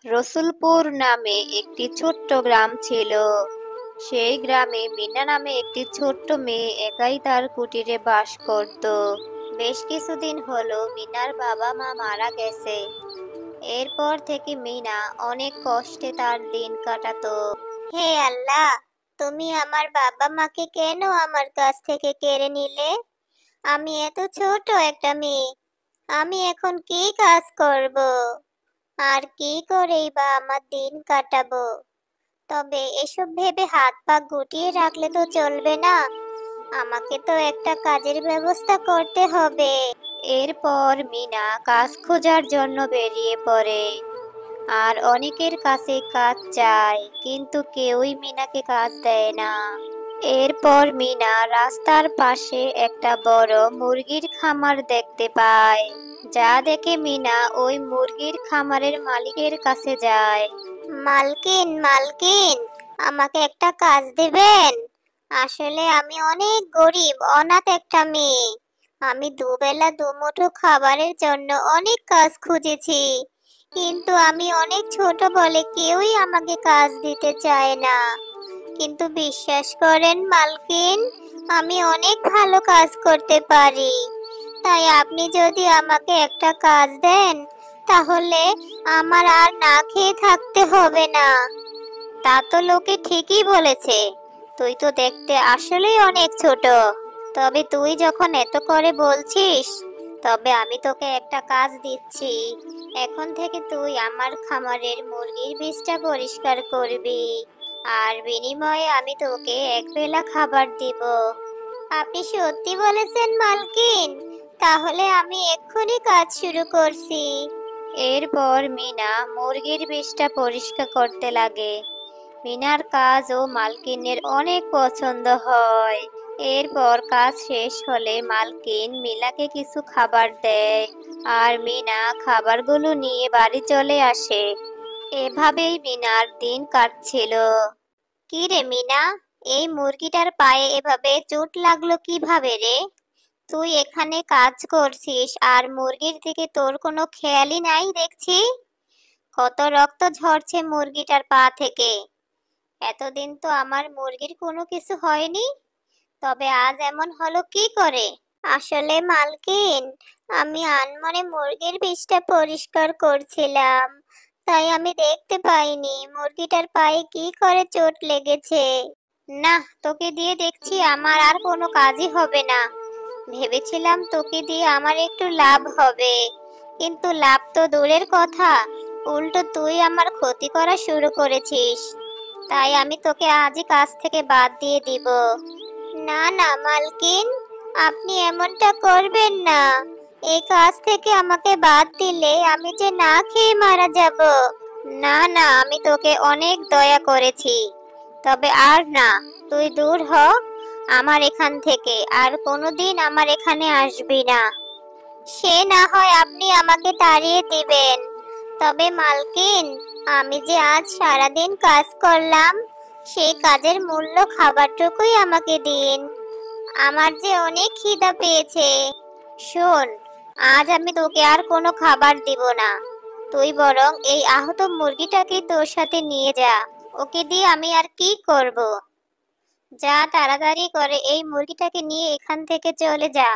রসুলপুর নামে একটি ছোট্ট গ্রাম ছিল। সেই গ্রামে মিনা নামে একটি ছোট্ট মেয়ে একাই তার কুটিরে বাস করত। বেশ কিছুদিন হলো মিনার বাবা মা মারা গেছে। এরপর থেকে মিনা অনেক কষ্টে তার দিন কাটাতো। হে আল্লাহ, তুমি আমার বাবা মাকে কেন আমার কাছ থেকে কেড়ে নিলে? আমি এত ছোট একটা মেয়ে, আমি এখন কি কাজ করব? আর কি করেই বা আমার দিন কাটাবো? তবে এসব ভেবে হাত পা গুটিয়ে রাখলে তো চলবে না, আমাকে তো একটা কাজের ব্যবস্থা করতে হবে। এরপর মিনা কাজ খোঁজার জন্য বেরিয়ে পড়ে। আর অনেকের কাছে কাজ চায়, কিন্তু কেউই মিনাকে কাজ দেয় না। এরপর মিনা রাস্তার পাশে একটা বড় মুরগির খামার দেখতে পায়। যা দেখে মিনা ওই মুরগির খামারের মালিকের কাছে যায়। মালকিন, মালকিন, আমাকে একটা কাজ দিবেন? আসলে আমি অনেক গরিব অনাথ একটা মেয়ে। আমি দুবেলা দুমুঠো খাবারের জন্য অনেক কাজ খুঁজেছি, কিন্তু আমি অনেক ছোট বলে কেউই আমাকে কাজ দিতে চায় না। কিন্তু বিশ্বাস করেন মালকিন, আমি অনেক ভালো কাজ করতে পারি। তাই আপনি যদি আমাকে একটা কাজ দেন, তাহলে আমার আর না খেয়ে থাকতে হবে না। তা তো লোকে ঠিকই বলেছে, তুই তো দেখতে আসলেই অনেক ছোট। তবে তুই যখন এত করে বলছিস, তবে আমি তোকে একটা কাজ দিচ্ছি। এখন থেকে তুই আমার খামারের মুরগির বীজটা পরিষ্কার করবি, আর বিনিময়ে আমি তোকে এক বেলা খাবার দিব। আপনি সত্যি বলেছেন মালকিন, তাহলে আমি এক্ষুনি কাজ শুরু করছি। এরপর মিনা মুরগির বীজটা পরিষ্কার করতে লাগে। মিনার কাজ ও মালকিনের অনেক পছন্দ হয়। এরপর কাজ শেষ হলে মালকিন মিনাকে কিছু খাবার দেয়, আর মিনা খাবারগুলো নিয়ে বাড়ি চলে আসে। এভাবেই মিনার দিন কাটছিল। কি রে মিনা, এই মুরগিটার পায়ে এভাবে চোট লাগলো কিভাবে রে? তুই এখানে কাজ করছিস আর মুরগির দিকে তোর কোনো খেয়ালই নাই দেখছি। কত রক্ত ঝরছে মুরগিটার পা থেকে। এতদিন তো আমার মুরগির কোনো কিছু হয়নি, তবে আজ এমন হলো কি করে? আসলে মালকিন, আমি আনমনে মুরগির বীজটা পরিষ্কার করছিলাম, তাই আমি দেখতে পাইনি মুরগিটার পায়ে কি করে চোট লেগেছে। না, তোকে দিয়ে দেখছি আমার আর কোনো কাজই হবে না। ভেবেছিলাম তোকে দিয়ে আমার একটু লাভ হবে, কিন্তু লাভ তো দূরের কথা, উল্টো তুই আমার ক্ষতি করা শুরু করেছিস। তাই আমি তোকে আজই কাজ থেকে বাদ দিয়ে দিব। না না মালকিন, আপনি এমনটা করবেন না। এই কাজ থেকে আমাকে বাদ দিলে আমি যে না খেয়ে মারা যাব। না না, আমি তোকে অনেক দয়া করেছি, তবে আর না, তুই দূর হ আমার এখান থেকে, আর কোনোদিন আমার এখানে আসবি না। সে না হয় আপনি আমাকে তাড়িয়ে দিবেন, তবে মালকিন, আমি যে আজ সারাদিন কাজ করলাম, সেই কাজের মূল্য খাবারটুকুই আমাকে দিন। আমার যে অনেক খিদা পেয়েছে। শোন, আজ আমি তোকে আর কোনো খাবার দিব না। তুই বরং এই আহত মুরগিটাকে তোর সাথে নিয়ে যা। ওকে দিয়ে আমি আর কি করব? যা, তাড়াতাড়ি করে এই মুরগিটাকে নিয়ে এখান থেকে চলে যা।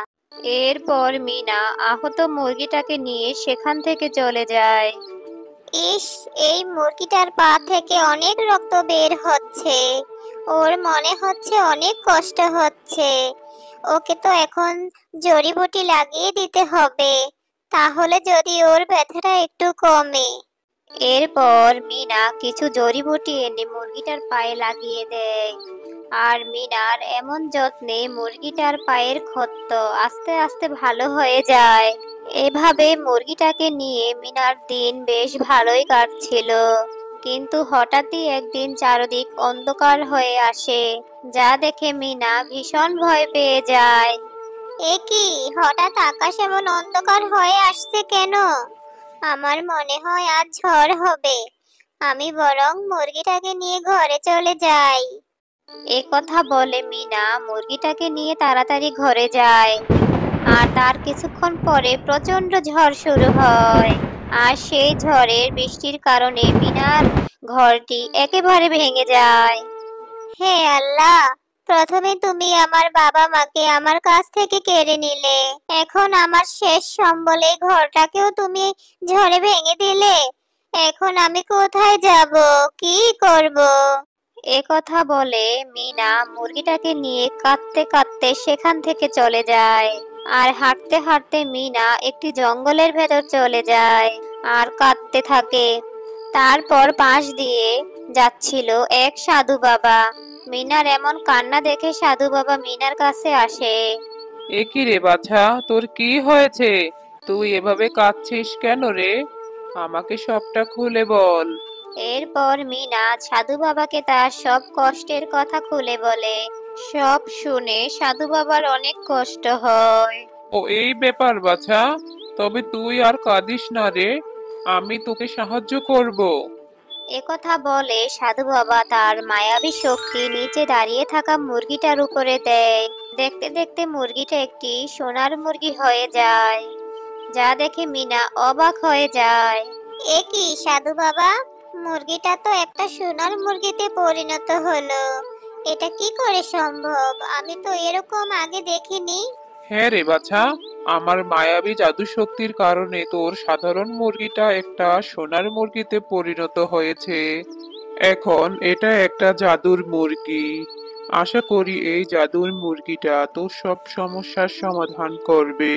এরপর মিনা আহত মুরগিটাকে নিয়ে সেখান থেকে চলে যায়। ইস, এই মুরগিটার পা থেকে অনেক রক্ত বের হচ্ছে। ওর মনে হচ্ছে অনেক কষ্ট হচ্ছে। ওকে তো এখন জড়িবুটি লাগিয়ে দিতে হবে, তাহলে যদি ওর ব্যথাটা একটু কমে। এরপর মিনা কিছু জড়িবুটি এনে মুরগিটার পায়ে লাগিয়ে দেয়। আর মিনার এমন যত্নে মুরগিটার পায়ের ক্ষত আস্তে আস্তে ভালো হয়ে যায়। এভাবে মুরগিটাকে নিয়ে মিনার দিন বেশ ভালোই কাটছিল। কিন্তু হঠাৎই একদিন চারদিক অন্ধকার হয়ে আসে, যা দেখে মিনা ভীষণ ভয় পেয়ে যায়। এ কি, হঠাৎ আকাশ এমন অন্ধকার হয়ে আসছে কেন? আমার মনে হয় আজ ঝড় হবে। আমি বরং মুরগিটাকে নিয়ে ঘরে চলে যাই। এ কথা বলে মিনা মুরগিটাকে নিয়ে তাড়াতাড়ি ঘরে যায়। আর তার কিছুক্ষণ পরে প্রচন্ড ঝড় শুরু হয়। আর সেই ঝড়ের বৃষ্টির কারণে মিনার ঘরটি একেবারে ভেঙে যায়। হে আল্লাহ, প্রথমে তুমি আমার বাবা মাকে আমার কাছ থেকে কেড়ে নিলে, এখন আমার শেষ সম্বল এই ঘরটাকেও তুমি ঝড়ে ভেঙে দিলে। এখন আমি কোথায় যাব, কি করব? এ কথা বলে মিনা মুরগিটাকে নিয়ে কাঁদতে কাঁদতে সেখান থেকে চলে যায়। আর হাঁটতে হাঁটতে মিনা একটি জঙ্গলের ভেতর চলে যায় আর কাঁদতে থাকে। তারপর পাশ দিয়ে যাচ্ছিল এক সাধু বাবা। মিনার এমন কান্না দেখে সাধু বাবা মিনার কাছে আসে। এ কি রে বাছা, তোর কি হয়েছে? তুই এভাবে কাঁদছিস কেন রে? আমাকে সবটা খুলে বল। এরপর মিনা সাধু বাবাকে তার সব কষ্টের কথা খুলে বলে। সব শুনে সাধু বাবার অনেক কষ্ট হয়। ও এই ব্যাপার বাছা, তবে তুই আর কাঁদিস না রে, আমি তোকে সাহায্য করব। একথা বলে সাধু বাবা তার মায়াবী শক্তি নিচে দাঁড়িয়ে থাকা মুরগিটার উপরে দেয়। দেখতে দেখতে মুরগিটা একটি সোনার মুরগি হয়ে যায়, যা দেখে মিনা অবাক হয়ে যায়। এ কি সাধু বাবা, মুরগিটা তো একটা সোনার মুরগিতে পরিণত হলো। এটা কি করে সম্ভব? আমি তো এরকম আগে দেখিনি। হ্যাঁ রে বাছা, আমার মায়াবী জাদু শক্তির কারণে তোর সাধারণ মুরগিটা একটা সোনার মুরগিতে পরিণত হয়েছে। এখন এটা একটা জাদুর মুরগি। আশা করি এই জাদুর মুরগিটা তোর সব সমস্যার সমাধান করবে।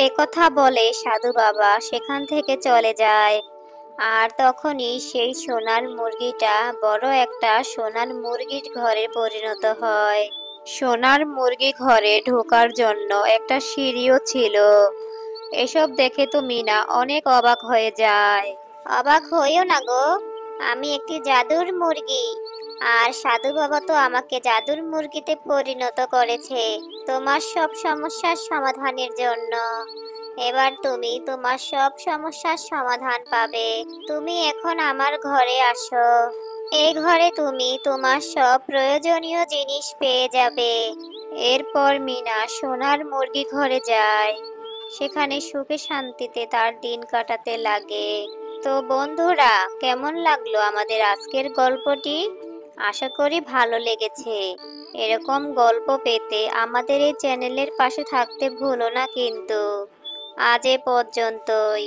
একথা বলে সাধু বাবা সেখান থেকে চলে যায়। আর তখনই সেই সোনার মুরগিটা বড় একটা সোনার মুরগির ঘরে পরিণত হয়। সোনার মুরগি ঘরে ঢোকার জন্য একটা সিঁড়িও ছিল। এসব দেখে তো মিনা অনেক অবাক হয়ে যায়। অবাক হইও না গো, আমি একটি জাদুর মুরগি। আর সাধু বাবা তো আমাকে জাদুর মুরগিতে পরিণত করেছে তোমার সব সমস্যার সমাধানের জন্য। এবার তুমি তোমার সব সমস্যার সমাধান পাবে। তুমি এখন আমার ঘরে আসো। এই ঘরে তুমি তোমার সব প্রয়োজনীয় জিনিস পেয়ে যাবে। এরপর মিনা সোনার মুরগি ঘরে যায়। সেখানে সুখে শান্তিতে তার দিন কাটাতে লাগে। তো বন্ধুরা, কেমন লাগলো আমাদের আজকের গল্পটি? আশা করি ভালো লেগেছে। এরকম গল্প পেতে আমাদের এই চ্যানেলের পাশে থাকতে ভুলো না কিন্তু। আজ এ পর্যন্তই।